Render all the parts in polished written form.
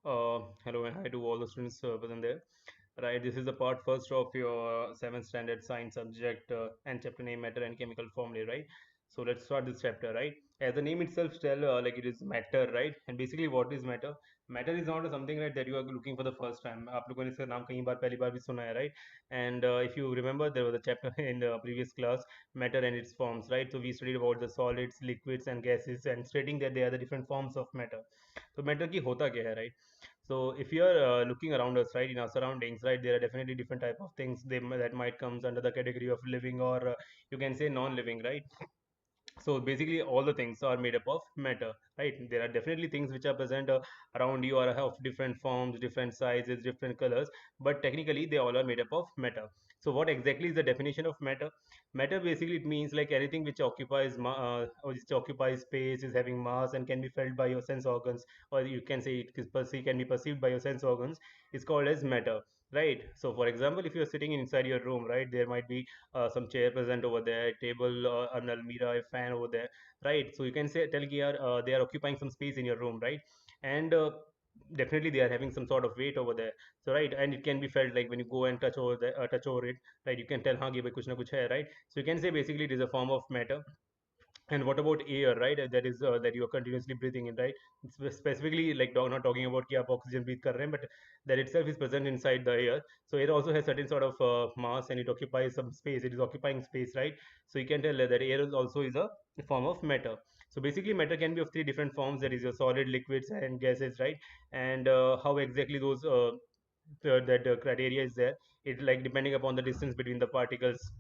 Hello and hi to all the students present there. Right, this is the part first of your seventh standard science subject and chapter name matter and chemical formulae, right? So let's start this chapter, right? As the name itself tell, like it is matter, right? And basically, what is matter? Matter is not something right that you are looking for the first time. आप लोगों ने इसका नाम कई बार पहली बार भी सुना है, right? And if you remember, there was a chapter in the previous class, matter and its forms, right? So we studied about the solids, liquids, and gases, and stating that they are the different forms of matter. So matter की होता क्या है, right? So if you are looking around us, right, in our surroundings, right, there are definitely different type of things that might comes under the category of living or you can say non-living, right? So basically all the things are made up of matter, right? There are definitely things which are present around you, are of different forms, different sizes, different colors, but technically they all are made up of matter. So what exactly is the definition of matter? Matter basically it means like anything which occupies which occupies space, is having mass and can be felt by your sense organs, or you can say it is can be perceived by your sense organs, is called as matter, right? So for example, if you're sitting inside your room, right, there might be some chair present over there, table, an almirah, a fan over there, right? So you can say tell here they are occupying some space in your room, right? And definitely they are having some sort of weight over there. So right, and it can be felt like when you go and touch over it, right? You can tell, हाँ कि भाई कुछ ना कुछ है, right? So you can say basically it is a form of matter. And what about air, right? That is that you are continuously breathing in, right? Specifically, like not talking about कि आप oxygen breathe कर रहे हैं, but that itself is present inside the air. So air also has certain sort of mass and it occupies some space. It is occupying space, right? So you can tell that air is also is a form of matter. So basically, matter can be of three different forms. That is your solid, liquids, and gases, right? And how exactly those that criteria is there? It like depending upon the distance between the particles,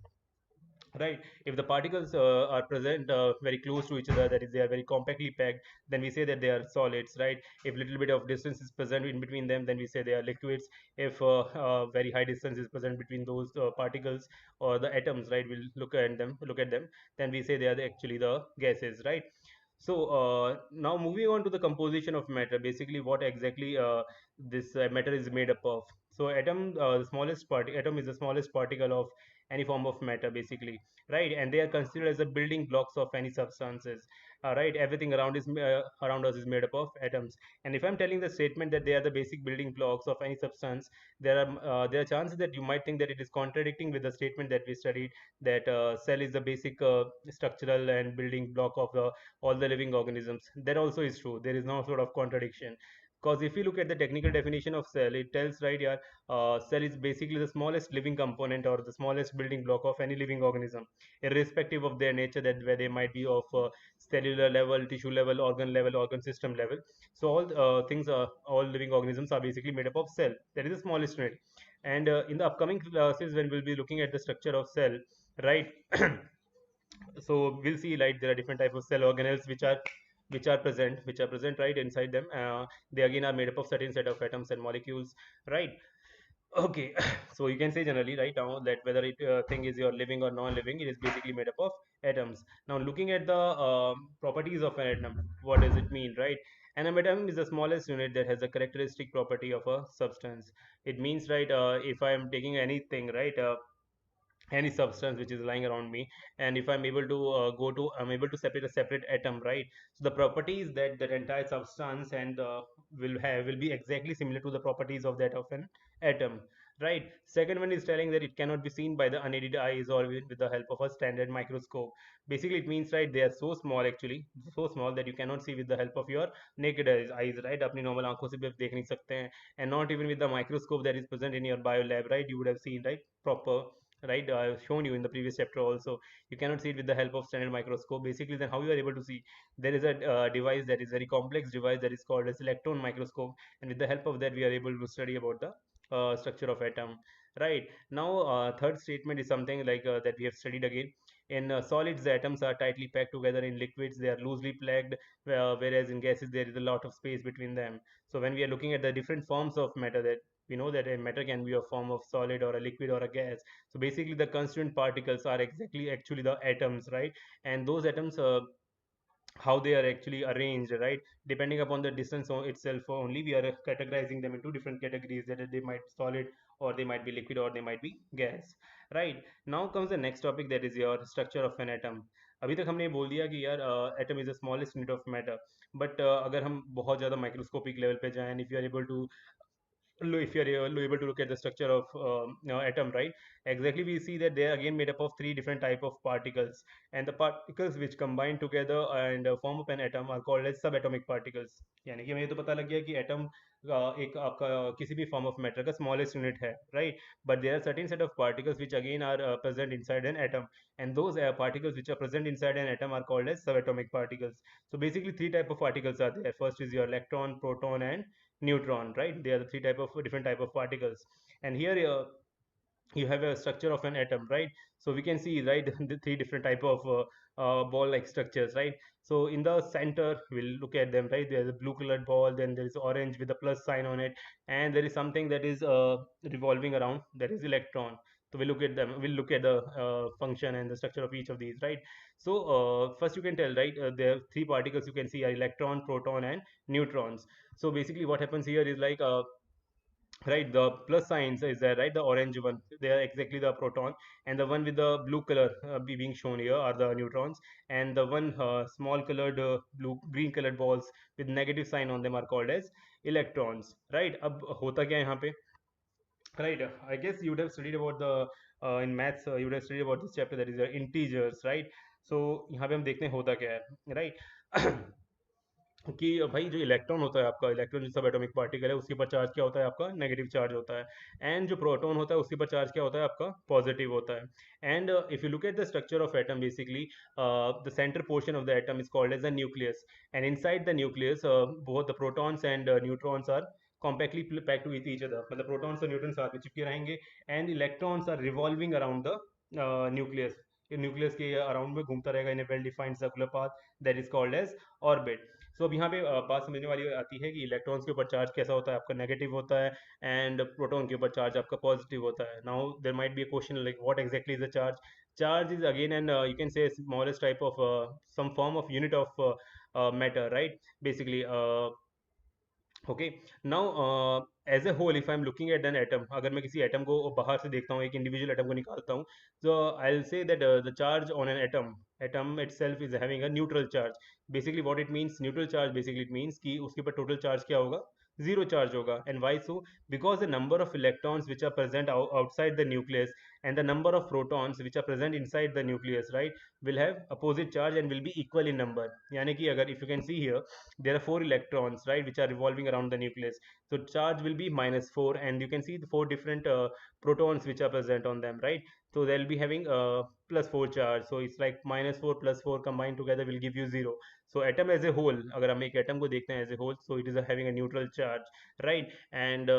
right? If the particles are present very close to each other, that is they are very compactly packed, then we say that they are solids, right? If little bit of distance is present in between them, then we say they are liquids. If very high distance is present between those particles or the atoms, right, we'll look at them, then we say they are actually the gases, right? So now moving on to the composition of matter, basically what exactly this matter is made up of. So atom is the smallest particle of any form of matter, basically, right? And they are considered as the building blocks of any substances. Right, everything around us is made up of atoms. And if I'm telling the statement that they are the basic building blocks of any substance, there are chances that you might think that it is contradicting with the statement that we studied, that cell is the basic structural and building block of all the living organisms. That also is true. There is no sort of contradiction. Because if you look at the technical definition of cell, it tells right here, cell is basically the smallest living component or the smallest building block of any living organism, irrespective of their nature, that where they might be of cellular level, tissue level, organ system level. So all living organisms are basically made up of cell. That is the smallest unit. And in the upcoming classes, when we'll be looking at the structure of cell, right? So we'll see like there are different type of cell organelles which are present right inside them. They again are made up of certain set of atoms and molecules, right? Okay. So you can say generally right now that whether it thing is your living or non-living, it is basically made up of atoms. Now looking at the properties of an atom, what does it mean, right? An atom is the smallest unit that has a characteristic property of a substance. It means, right, if I am taking anything, right, any substance which is lying around me, and if I'm able to separate a separate atom, right? So the properties that entire substance and will be exactly similar to the properties of that of an atom, right? Second one is telling that it cannot be seen by the unaided eyes or with the help of a standard microscope. Basically it means, right, they are so small, actually so small that you cannot see with the help of your naked eyes, right? अपनी normal आंखों से भी आप देख नहीं सकते हैं, and not even with the microscope that is present in your bio lab, right? You would have seen, right, proper, right? I've shown you in the previous chapter also. You cannot see it with the help of standard microscope. Basically, then how you are able to see? There is a device, that is very complex device, that is called as electron microscope, and with the help of that we are able to study about the structure of atom, right? Now third statement is something like that we have studied again. In solids, the atoms are tightly packed together. In liquids, they are loosely packed, whereas in gases there is a lot of space between them. So when we are looking at the different forms of matter, that we know that a matter can be a form of solid or a liquid or a gas. So basically the constituent particles are actually the atoms, right? And those atoms, how they are actually arranged, right, depending upon the distance itself only, we are categorizing them into different categories, that they might be solid or they might be liquid or they might be gas, right? Now comes the next topic, that is your structure of an atom. अभी तक हमने बोल दिया कि यार atom is the smallest unit of matter, but अगर हम बहुत ज़्यादा माइक्रोस्कोपिक लेवल पे जाएं, if you are able to if you're able to look at the structure of atom, right, exactly, we see that they are again made up of three different type of particles, and the particles which combine together and form up an atom are called as subatomic particles. यानी कि हमें ये तो पता लग गया कि atom एक आपका किसी भी फॉर्म ऑफ मैटर का स्मॉलेस्ट यूनिट है, right, but there are certain set of particles which again are present inside an atom, and those particles which are present inside an atom are called as subatomic particles. So basically three type of particles are there. First is your electron, proton, and neutron, right? They are the three type of different type of particles, and here you have a structure of an atom, right? So we can see, right, the three different type of ball like structures, right? So in the center we'll look at them, right? There's a blue colored ball, then there is orange with a plus sign on it, and there is something that is revolving around, that is electron. So we'll look at them, we'll look at the function and the structure of each of these, right? So first you can tell, right, there are three particles you can see are electron, proton, and neutrons. So basically what happens here is like right, the plus signs is there, right, the orange one, they are exactly the proton, and the one with the blue color being shown here are the neutrons, and the one small colored blue green colored balls with negative sign on them are called as electrons, right? अब होता क्या है यहाँ पे, right, I guess you would have studied about the in maths, you would have studied about this chapter, that is integers, right? So यहाँ पे हम देखते हैं होता क्या है, right? कि भाई जो इलेक्ट्रॉन होता है आपका, इलेक्ट्रॉन जो सब एटॉमिक पार्टिकल है उसके ऊपर चार्ज क्या होता है आपका, नेगेटिव चार्ज होता है, एंड जो प्रोटॉन होता है उसके ऊपर चार्ज क्या होता है आपका, पॉजिटिव होता है, and if you look at the structure of atom, basically the centre portion of the atom is called as the nucleus, and inside the nucleus both the protons and neutrons are compactly packed with each other, मतलब protons और neutrons साथ में चिपके रहेंगे, and electrons are revolving around the nucleus, nucleus के around में घूमता रहेगा in a well defined circular path, that is called as orbit. So अब यहाँ पे बात समझने वाली आती है कि इलेक्ट्रॉन्स के ऊपर चार्ज कैसा होता है आपका, नेगेटिव होता है, एंड प्रोटॉन के ऊपर चार्ज आपका पॉजिटिव होता है. Now there might be a question like what exactly is the charge. Charge is again and you can say smallest type of some form of unit of matter, right? Basically okay. Now as a whole if I am looking at an atom, अगर मैं किसी atom को बाहर से देखता हूँ, एक individual atom को निकालता हूँ, so I'll say that the charge on an atom itself is having a neutral charge. Basically what it means, neutral charge basically it means कि उसके ऊपर total charge क्या होगा, zero charge होगा. And why so? Because the number of electrons which are present outside the nucleus and the number of protons which are present inside the nucleus, right, will have opposite charge and will be equal in number. यानी कि अगर if you can see here, there are four electrons, right, which are revolving around the nucleus, so charge will be -4, and you can see the four different protons which are present on them, right? So they'll be having +4 charge, so it's like -4 plus 4 combined together will give you 0. So atom as a whole, अगर हम एक atom को देखते हैं as a whole, so it is having a neutral charge, right? And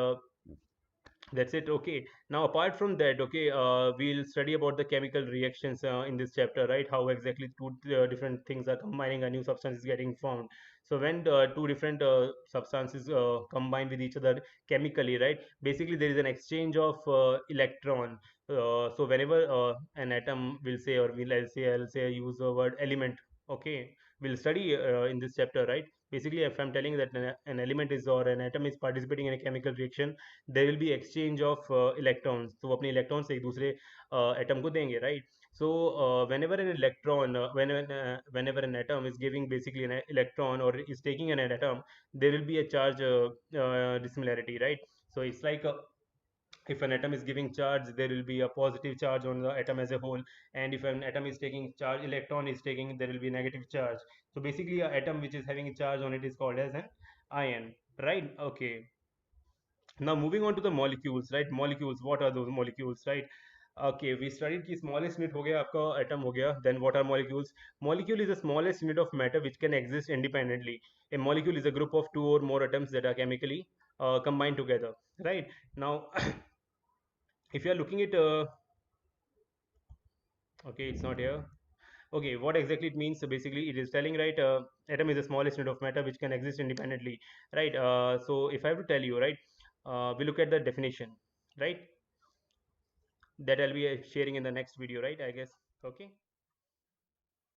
that's it. Okay, now apart from that, okay, we'll study about the chemical reactions in this chapter, right? How exactly two different things are combining, a new substance is getting formed. So when two different substances combine with each other chemically, right, basically there is an exchange of electron. So whenever an atom will say, or I'll say use the word element, okay, we'll study in this chapter, right? Basically if I'm telling that an element is, or an atom is participating in a chemical reaction, there will be exchange of electrons, तो वो अपने electrons एक दूसरे atom को देंगे, right? So whenever an electron whenever an atom is giving basically an electron or is taking an atom, there will be a charge dissimilarity, right? So it's like if an atom is giving charge, there will be a positive charge on the atom as a whole, and if an atom is taking charge, electron is taking, there will be negative charge. So basically a atom which is having a charge on it is called as an ion, right? Okay, now moving on to the molecules, right? Molecules, what are those molecules, right? Okay, we studied ki smallest unit हो गया आपका atom हो गया. Then what are molecules? Molecule is the smallest unit of matter which can exist independently. A molecule is a group of two or more atoms that are chemically combined together, right? Now if you are looking at okay, it's not here. Okay, what exactly it means? So basically it is telling, right, atom is the smallest unit of matter which can exist independently, right? So if I have to tell you, right, we look at the definition, right, that I'll be sharing in the next video, right, I guess. Okay.